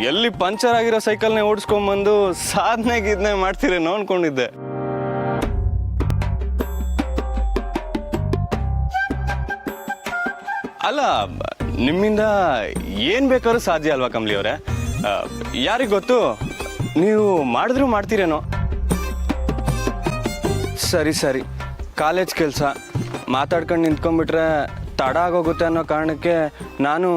ಎಲ್ಲಿ ಪಂಚರ್ ಆಗಿರೋ ಸೈಕಲ್ನೇ ಓಡಿಸ್ಕೊಂಬಂದು ಸಾಧನೆ ಮಾಡ್ತೀರೇನೋ ಅನ್ಕೊಂಡಿದ್ದೆ. ಅಲ್ಲ, ನಿಮ್ಮಿಂದ ಏನು ಬೇಕಾದ್ರೂ ಸಾಧ್ಯ ಅಲ್ವಾ ಕಮಲಿ ಅವರೇ? ಯಾರಿಗೆ ಗೊತ್ತು, ನೀವು ಮಾಡಿದ್ರೂ ಮಾಡ್ತೀರೇನೋ. ಸರಿ, ಕಾಲೇಜ್ ಕೆಲಸ ಮಾತಾಡ್ಕೊಂಡು ನಿಂತ್ಕೊಂಡ್ಬಿಟ್ರೆ ತಡ ಆಗೋಗುತ್ತೆ ಅನ್ನೋ ಕಾರಣಕ್ಕೆ ನಾನು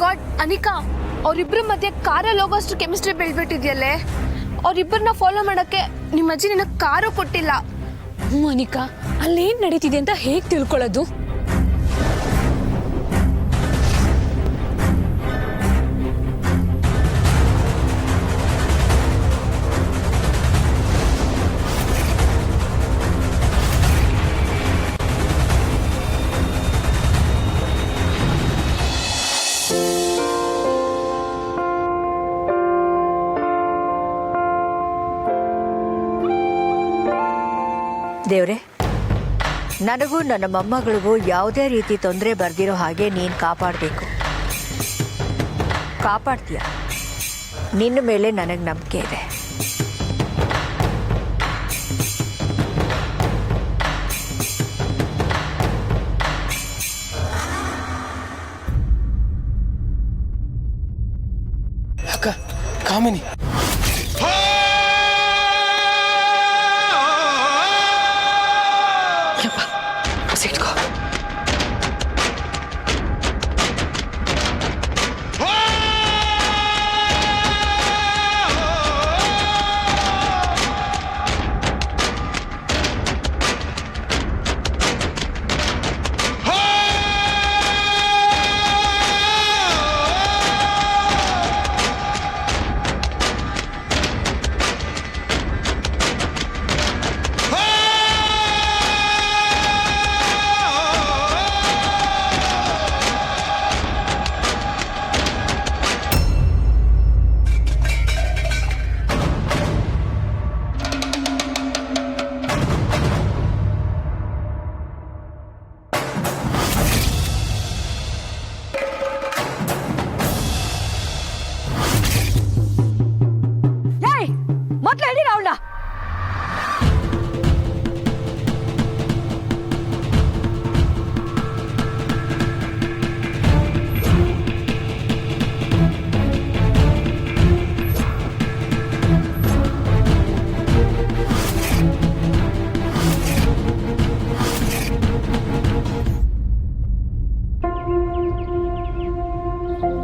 ಗಾಡ್ ಅನಿಕಾ, ಅವರಿಬ್ಬರ ಮಧ್ಯೆ ಕಾರಲ್ಲಿ ಹೋಗೋಷ್ಟು ಕೆಮಿಸ್ಟ್ರಿ ಬೆಳೆದ್ಬಿಟ್ಟಿದ್ಯಲ್ಲೇ. ಅವರಿಬ್ಬರನ್ನ ಫಾಲೋ ಮಾಡೋಕ್ಕೆ ನಿಮ್ಮ ಅಜ್ಜಿ ನಿನಗೆ ಕಾರು ಕೊಟ್ಟಿಲ್ಲ. ಅನಿಕಾ, ಅಲ್ಲೇನು ನಡೀತಿದೆ ಅಂತ ಹೇಗೆ ತಿಳ್ಕೊಳ್ಳೋದು? ದೇವ್ರೆ, ನನಗೂ ನನ್ನ ಮೊಮ್ಮಗಳಿಗೂ ಯಾವುದೇ ರೀತಿ ತೊಂದರೆ ಬರ್ದಿರೋ ಹಾಗೆ ನೀನು ಕಾಪಾಡಬೇಕು. ಕಾಪಾಡ್ತೀಯ, ನಿನ್ನ ಮೇಲೆ ನನಗೆ ನಂಬಿಕೆ ಇದೆ. ಅಕ್ಕ, ಕಾಮಿನಿ,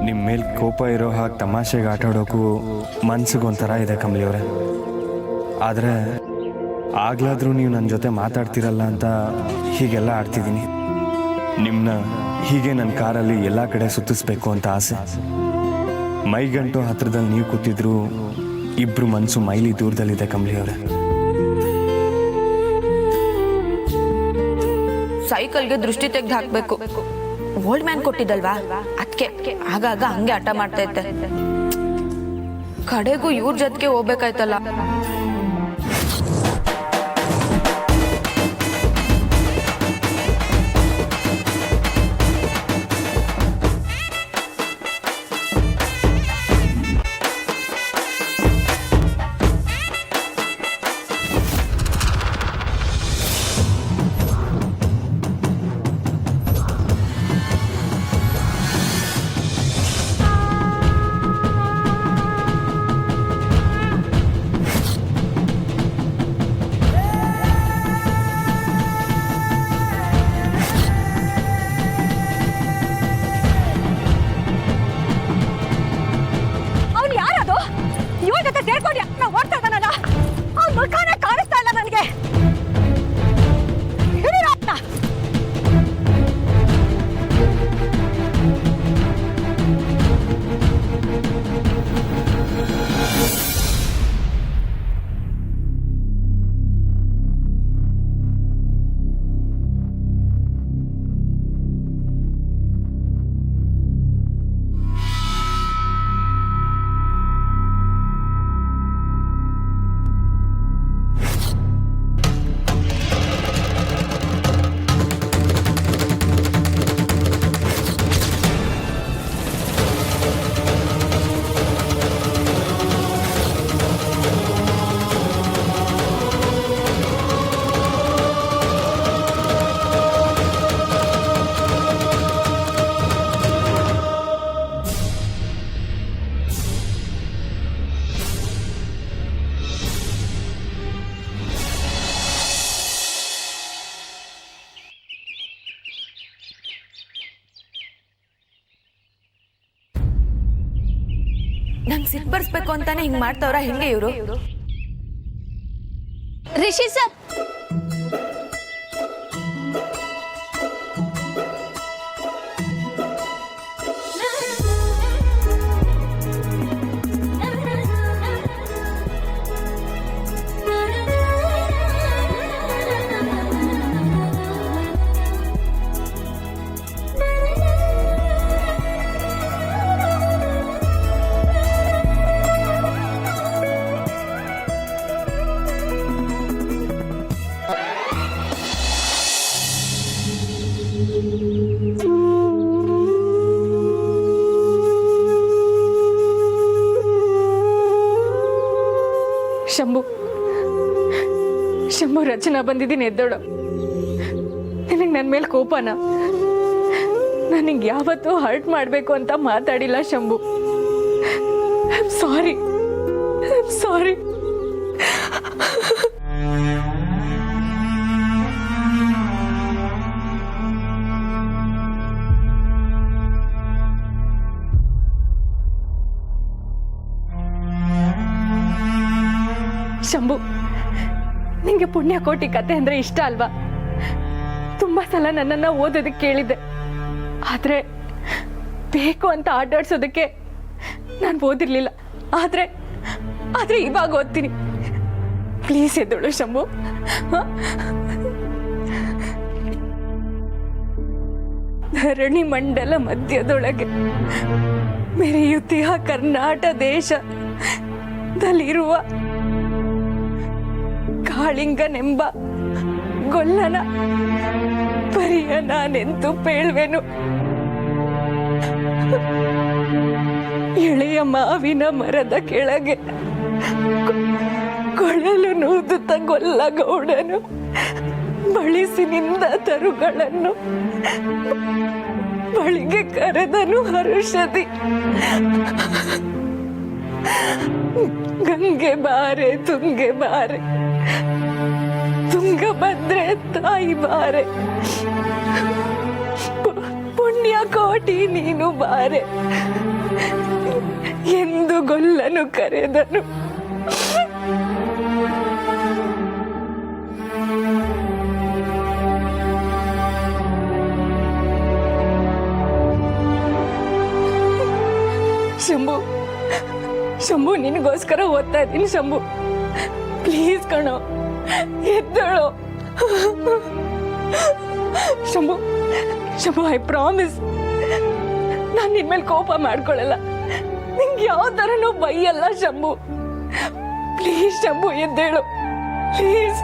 ನಿಮ್ಮ ಮೇಲೆ ಕೋಪ ಇರೋ ಹಾಗೆ ತಮಾಷೆಗೆ ಆಟಾಡೋಕ್ಕೂ ಮನ್ಸಿಗೊಂಥರ ಇದೆ ಕಮಲಿಯವರೇ. ಆದರೆ ಆಗ್ಲಾದರೂ ನೀವು ನನ್ನ ಜೊತೆ ಮಾತಾಡ್ತಿರಲ್ಲ ಅಂತ ಹೀಗೆಲ್ಲ ಆಡ್ತಿದ್ದೀನಿ. ನಿಮ್ಮನ್ನ ಹೀಗೆ ನನ್ನ ಕಾರಲ್ಲಿ ಎಲ್ಲ ಕಡೆ ಸುತ್ತಿಸ್ಬೇಕು ಅಂತ ಆಸೆ. ಮೈಗಂಟು ಹತ್ರದಲ್ಲಿ ನೀವು ಕೂತಿದ್ರು ಇಬ್ಬರು ಮನಸ್ಸು ಮೈಲಿ ದೂರದಲ್ಲಿದೆ ಕಮಲಿಯವರೇ. ಸೈಕಲ್ಗೆ ದೃಷ್ಟಿ ತೆಗೆದು ಹಾಕ್ಬೇಕು. ಓಲ್ಡ್ ಮ್ಯಾನ್ ಕೊಟ್ಟಿದ್ದಲ್ವಾ, ಅದಕ್ಕೆ ಆಗಾಗ ಹಂಗೆ ಹಠ ಮಾಡ್ತೈತೆ. ಕಡೆಗೂ ಇವ್ರ ಜೊತೆಗೆ ಹೋಗ್ಬೇಕಾಯ್ತಲ್ಲ. ನಂಗೆ ಸಿಟ್ಟು ಬರ್ಸ್ಬೇಕು ಅಂತಾನೆ ಹಿಂಗ್ ಮಾಡ್ತಾವ್ರ ಹೆಂಗೆ ಇವರು? ರಿಷಿ ಸರ್, ಶಂಭು ಶಂಭು, ರಚನಾ ಬಂದಿದ್ದೀನಿ, ಎದ್ದೋಳು. ನಿನಗೆ ನನ್ನ ಮೇಲೆ ಕೋಪನಾ? ನನಗೆ ಯಾವತ್ತೂ ಹರ್ಟ್ ಮಾಡಬೇಕು ಅಂತ ಮಾತಾಡಿಲ್ಲ ಶಂಭು. ಸಾರಿ ಸಾರಿ. ಶಂಭು, ನಿಂಗೆ ಪುಣ್ಯಕೋಟಿ ಕತೆ ಅಂದ್ರೆ ಇಷ್ಟ ಅಲ್ವಾ? ತುಂಬಾ ಸಲ ನನ್ನನ್ನು ಓದೋದಕ್ಕೆ ಕೇಳಿದ್ದೆ, ಆದ್ರೆ ಬೇಕು ಅಂತ ಆಟಾಡ್ಸೋದಕ್ಕೆ ನಾನು ಓದಿರ್ಲಿಲ್ಲ. ಆದ್ರೆ ಇವಾಗ ಓದ್ತೀನಿ. ಪ್ಲೀಸ್ ಎದ್ದೋಳು ಶಂಭು. ಧರಣಿ ಮಂಡಲ ಮಧ್ಯದೊಳಗೆ ಮೆರೆಯುತ್ತಿಹ ಕರ್ನಾಟಕ ದೇಶದಲ್ಲಿರುವ ಕಾಳಿಂಗನೆಂಬ ಗೊಲ್ಲನ ಪರಿಯ ನಾನೆಂತು ಪೇಳ್ವೆನು. ಎಳೆಯ ಮಾವಿನ ಮರದ ಕೆಳಗೆ ಕೊಳಲು ನೂದುತ್ತ ಗೊಲ್ಲ ಗೌಡನು ಬಳಿಸಿನಿಂದ ತರುಗಳನ್ನು ಬಳಿಗೆ ಕರೆದನು ಹರುಷದಿ. ಗಂಗೆ ಬಾರೆ ತುಂಗೆ ಬಾರೆ, ತುಂಗಭದ್ರೆ ತಾಯಿ ಬಾರೆ, ಪುಣ್ಯ ಕೋಟಿ ನೀನು ಬಾರೆ ಎಂದು ಗೊಲ್ಲನು ಕರೆದನು. ಶಂಭು, ನಿನಗೋಸ್ಕರ ಓದ್ತಾ ಇದ್ದೀನಿ ಶಂಭು. ಪ್ಲೀಸ್ ಕಣೋ, ಎದ್ದಳು ಶಂಭು. ಐ ಪ್ರಾಮಿಸ್, ನಾನು ನಿನ್ ಮೇಲೆ ಕೋಪ ಮಾಡ್ಕೊಳ್ಳಲ್ಲ, ನಿಂಗೆ ಯಾವ ಥರನೂ ಬೈಯಲ್ಲ ಶಂಭು. ಪ್ಲೀಸ್ ಶಂಭು, ಎದ್ದೇಳು ಪ್ಲೀಸ್.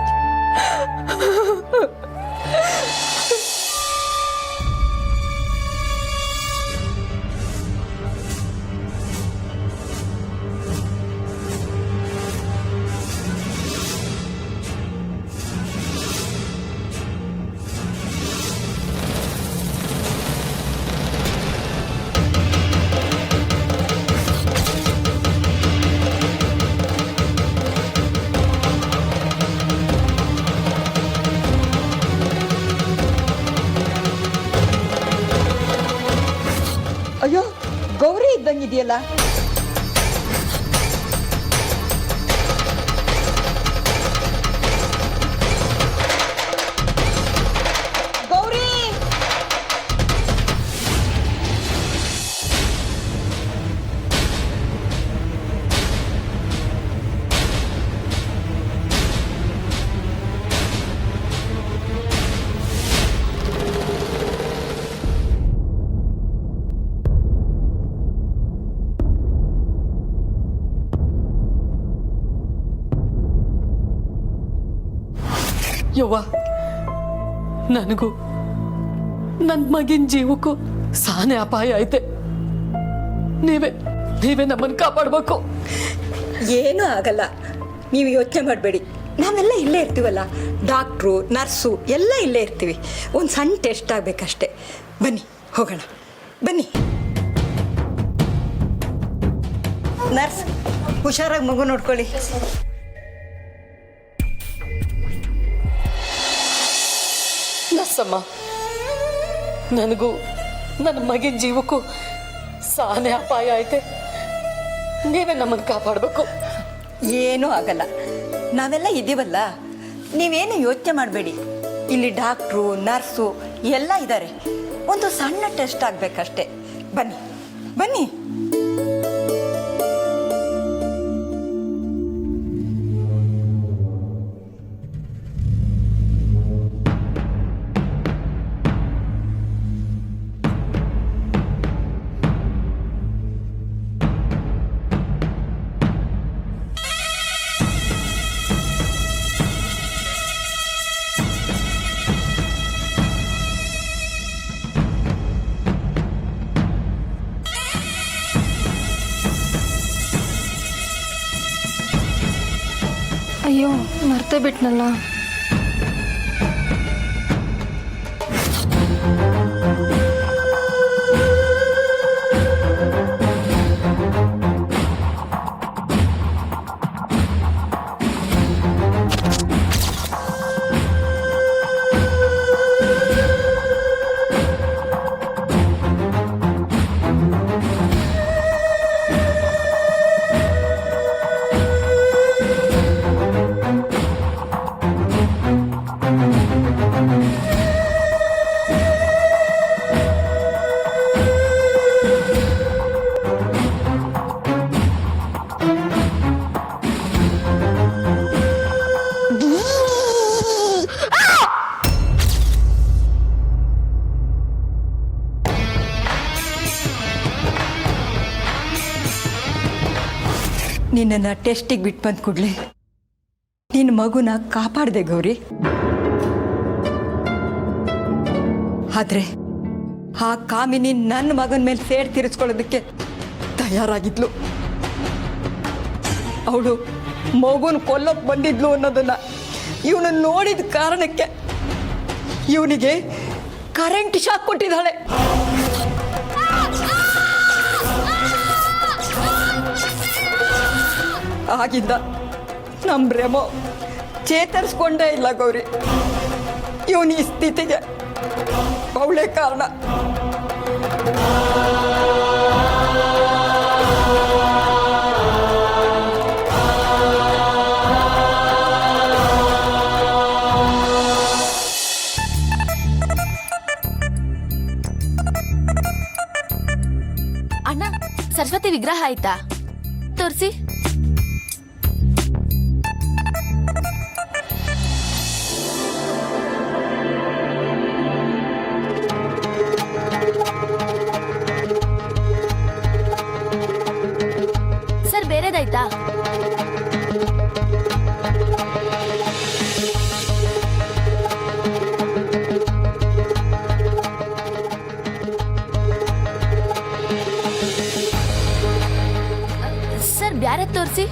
ಅಯ್ಯೋ, ಗೌರಿ ಇದ್ದಂಗಿದೆಯಲ್ಲ. ಗೌರಿ, ಯವ್ವ, ನನಗೂ ನನ್ನ ಮಗಿನ ಜೀವಕ್ಕೂ ಸಾನೆ ಅಪಾಯ ಐತೆ. ನೀವೇ ನಮ್ಮನ್ನು ಕಾಪಾಡಬೇಕು. ಏನೂ ಆಗಲ್ಲ, ನೀವು ಯೋಚನೆ ಮಾಡಬೇಡಿ. ನಾವೆಲ್ಲ ಇಲ್ಲೇ ಇರ್ತೀವಲ್ಲ, ಡಾಕ್ಟ್ರು ನರ್ಸು ಎಲ್ಲ ಇಲ್ಲೇ ಇರ್ತೀವಿ. ಒಂದು ಸಣ್ಣ ಟೆಸ್ಟ್ ಆಗಬೇಕಷ್ಟೆ. ಬನ್ನಿ ಹೋಗೋಣ, ಬನ್ನಿ. ನರ್ಸ್, ಹುಷಾರಾಗಿ ಮಗು ನೋಡ್ಕೊಳ್ಳಿ. ನರ್ಸಮ್ಮ, ನನಗೂ ನನ್ನ ಮಗಿನ ಜೀವಕ್ಕೂ ಸಾನೆ ಅಪಾಯ ಐತೆ. ನೀವೇ ನಮ್ಮನ್ನು ಕಾಪಾಡಬೇಕು. ಏನೂ ಆಗಲ್ಲ, ನಾವೆಲ್ಲ ಇದ್ದೀವಲ್ಲ. ನೀವೇನು ಯೋಚನೆ ಮಾಡಬೇಡಿ. ಇಲ್ಲಿ ಡಾಕ್ಟ್ರು, ನರ್ಸು ಎಲ್ಲ ಇದ್ದಾರೆ. ಒಂದು ಸಣ್ಣ ಟೆಸ್ಟ್ ಆಗಬೇಕಷ್ಟೆ. ಬನ್ನಿ ಬನ್ನಿ. ಅಯ್ಯೋ, ಮರ್ತೇ ಬಿಟ್ನಲ್ಲ. ನಿನ್ನನ್ನು ಟೆಸ್ಟಿಗೆ ಬಿಟ್ಟು ಬಂದ ಕೂಡಲೇ ನಿನ್ನ ಮಗುನ ಕಾಪಾಡಿದೆ ಗೌರಿ. ಆದ್ರೆ ಆ ಕಾಮಿನಿ ನನ್ನ ಮಗನ ಮೇಲೆ ಸೇಡ್ ತೀರಿಸ್ಕೊಳ್ಳೋದಕ್ಕೆ ತಯಾರಾಗಿದ್ಲು. ಅವಳು ಮಗುನ ಕೊಲ್ಲೋಕೆ ಬಂದಿದ್ಲು ಅನ್ನೋದನ್ನ ಇವನು ನೋಡಿದ ಕಾರಣಕ್ಕೆ ಇವನಿಗೆ ಕರೆಂಟ್ ಶಾಕ್ ಕೊಟ್ಟಿದ್ದಾಳೆ. ಆಗಿದ್ದ ನಮ್ಮ ರೆಮೋ ಚೇತರಿಸ್ಕೊಂಡೇ ಇಲ್ಲ ಗೌರಿ. ಇವನು ಈ ಸ್ಥಿತಿಗೆ ಅವಳೇ ಕಾರಣ. ಅಣ್ಣ, ಸರಸ್ವತಿ ವಿಗ್ರಹ ಆಯ್ತಾ? ತೋರಿಸಿ. ಸರ್, ಬೇರೆದಾಯ್ತಾ? ಸರ್, ಬ್ಯಾರೆ ತೋರಿಸಿ.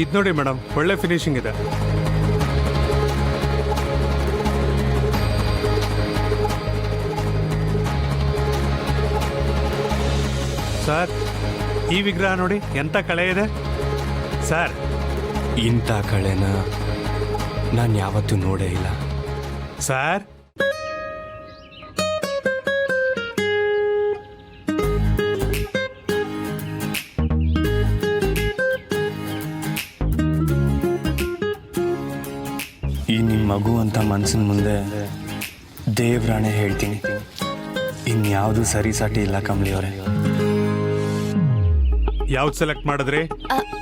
ಇದು ನೋಡಿ ಮೇಡಮ್, ಒಳ್ಳೆ ಫಿನಿಶಿಂಗ್ ಇದೆ. ಸರ್, ಈ ವಿಗ್ರಹ ನೋಡಿ ಎಂತ ಕಳೆ ಇದೆ ಸರ್. ಇಂಥ ಕಳೆನ ನಾನು ಯಾವತ್ತೂ ನೋಡೇ ಇಲ್ಲ ಸರ್. ಈ ನಿಮ್ಮ ಮಗು ಅಂತ ಮನಸ್ಸಿನ ಮುಂದೆ ದೇವ್ರಾಣೆ ಹೇಳ್ತೀನಿ, ಇನ್ಯಾವುದು ಸರಿ ಸಾಟಿ ಇಲ್ಲ ಕಮಲಿಯವರೇ. ಯಾವ್ದು ಸೆಲೆಕ್ಟ್ ಮಾಡಿದ್ರಿ?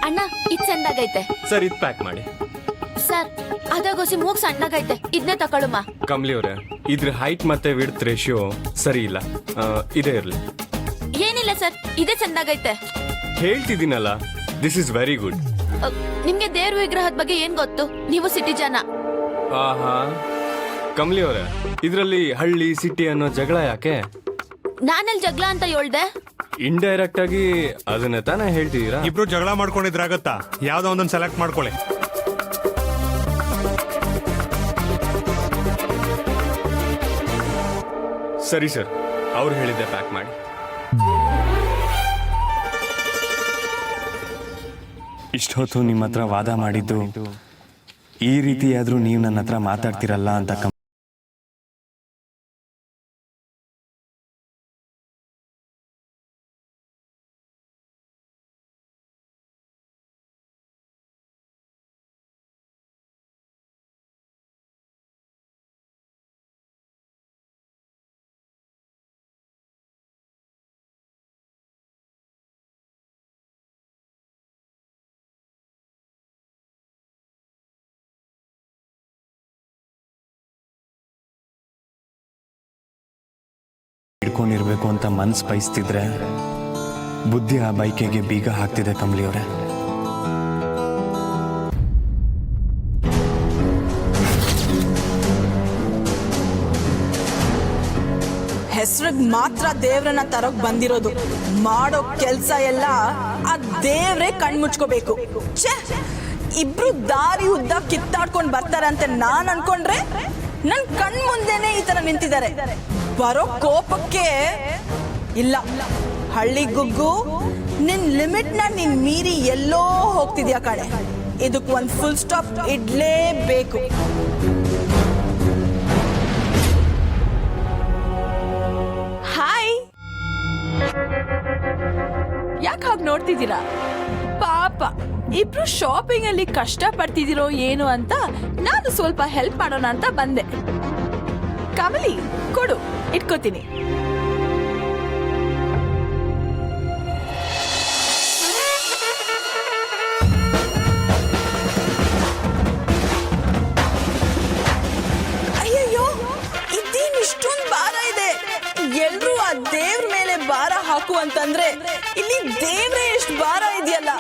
ಅಣ್ಣ, ಇದು ಚಂದಾಗೈತೆ. ಸರ್, ಇದು ಪ್ಯಾಕ್ ಮಾಡಿ. ಸರ್, ಅದಾಗೋಸಿ ಮೂಗ್ ಸಣ್ಣಗೈತೆ, ಇದನ್ನೇ ತಗೊಳುಮ. ಕಮಲಿಯವರೇ, ಇದ್ರ ಹೈಟ್ ಮತ್ತೆ ವಿಡ್ತ್ ರೇಷಿಯೋ ಸರಿ ಇಲ್ಲ, ಇದೇ ಇರಲಿ. ಏನಿಲ್ಲ ಸರ್, ಇದೇ ಚಂದಾಗೈತೆ. ಹೇಳ್ತಿದ್ದೀನಲ್ಲ, ದಿಸ್ ಇಸ್ ವೆರಿ ಗುಡ್. ನಿಮ್ಗೆ ದೇವ್ರ ವಿಗ್ರಹದ ಬಗ್ಗೆ ಏನ್ ಗೊತ್ತು? ನೀವು ಸಿಟಿ ಜನ. ಆಹಾ, ಕಮಲಿಯವರೇ, ಇದರಲ್ಲಿ ಹಳ್ಳಿ ಸಿಟಿ ಅನ್ನೋ ಜಗಳ ಯಾಕೆ? ನಾನೆಲ್ ಜಗಳ ಅಂತ ಹೇಳ್ದೆ? ಇಂಡೈರೆಕ್ಟ್ ಆಗಿ ಅದನ್ನ ತಾನೇ ಹೇಳ್ತಿದ್ದೀರಾ. ಇಬ್ರು ಜಗಳ ಮಾಡ್ಕೊಂಡಿದ್ರಾಗತ್ತಾ? ಯಾವ್ದೋ ಒಂದೊಂದು ಸೆಲೆಕ್ಟ್ ಮಾಡ್ಕೊಳ್ಳಿ. ಸರಿ ಸರ್, ಅವ್ರು ಹೇಳಿದ್ದೆ ಪ್ಯಾಕ್ ಮಾಡಿ. ಇಷ್ಟೊತ್ತು ನಿಮ್ಮ ಹತ್ರ ವಾದ ಮಾಡಿದ್ದು ಈ ರೀತಿಯಾದ್ರೂ ನೀವು ನನ್ನ ಹತ್ರ ಮಾತಾಡ್ತಿರಲ್ಲ ಅಂತ ಹೊಂದ್ಕೊಂಡಿರ್ಬೇಕು ಅಂತ ಮನ್ಸು ಬಯಸ್ತಿದ್ರೆ ಬುದ್ಧಿ ಆ ಬೈಕೆಗೆ ಬೀಗ ಹಾಕ್ತಿದೆ ಕಮಲಿಯವರೇ. ಹೆಸರಿಗೆ ಮಾತ್ರ ದೇವ್ರನ್ನ ತರೋಕ್ ಬಂದಿರೋದು, ಮಾಡೋ ಕೆಲ್ಸ ಎಲ್ಲ ಆ ದೇವ್ರೇ ಕಣ್ಮುಚ್ಕೋಬೇಕು. ಛೇ, ಇಬ್ರು ದಾರಿ ಉದ್ದ ಕಿತ್ತಾಡ್ಕೊಂಡ್ ಬರ್ತಾರಂತೆ ನಾನ್ ಅನ್ಕೊಂಡ್ರೆ ನನ್ ಕಣ್ ಮುಂದೆನೆ ಈ ತರ ನಿಂತಿದ್ದಾರೆ. ಬರೋ ಕೋಪಕ್ಕೆ ಇಲ್ಲ. ಹಳ್ಳಿ ಗುಗ್ಗು, ನಿನ್ ಲಿಮಿಟ್ ನ ನೀನ್ ಮೀರಿ ಎಲ್ಲೋ ಹೋಗ್ತಿದ್ಯಾ ಕಣೆ. ಇದಕ್ ಒಂದ್ ಫುಲ್ ಸ್ಟಾಪ್ ಇಡ್ಲೇಬೇಕು. ಹಾಯ್, ಯಾಕೆ ಹಾಗೆ ನೋಡ್ತಿದ್ದೀರಾ? ಪಾಪ ಇಬ್ರು ಶಾಪಿಂಗ್ ಅಲ್ಲಿ ಕಷ್ಟ ಪಡ್ತಿದ್ದೀರೋ ಏನು ಅಂತ ನಾನು ಸ್ವಲ್ಪ ಹೆಲ್ಪ್ ಮಾಡೋಣ ಅಂತ ಬಂದೆ. ಕಮಲಿ ಕೊಡು, ಇಟ್ಕೋತೀನಿ. ಅಯ್ಯಯ್ಯೋ, ಇದೇನ್ ಇಷ್ಟೊಂದು ಭಾರ ಇದೆ. ಎಲ್ರೂ ಆ ದೇವ್ರ ಮೇಲೆ ಭಾರ ಹಾಕು ಅಂತಂದ್ರೆ ಇಲ್ಲಿ ದೇವ್ರೇ ಎಷ್ಟು ಭಾರ ಇದೆಯಲ್ಲ.